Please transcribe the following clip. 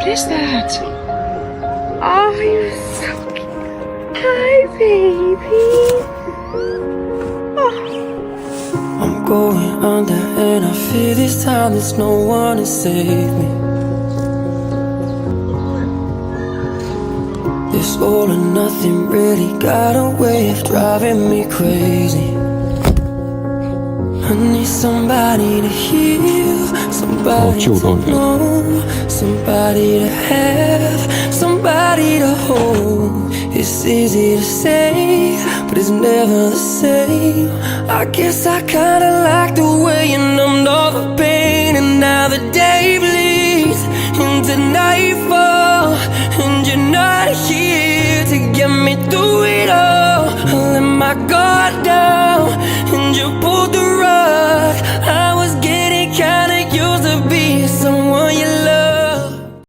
What is that? Oh, you're so cute. Hi, baby. Oh. I'm going under and I fear this time there's no one to save me. This all or nothing really got a way of driving me crazy. I need somebody to heal, somebody to know, somebody to have, somebody to hold. It's easy to say, but it's never the same. I guess I kinda like the way you numbed all the pain. And now the day bleeds into nightfall, and you're not here to get me through it all. I let my guard down, and you pulled the rug.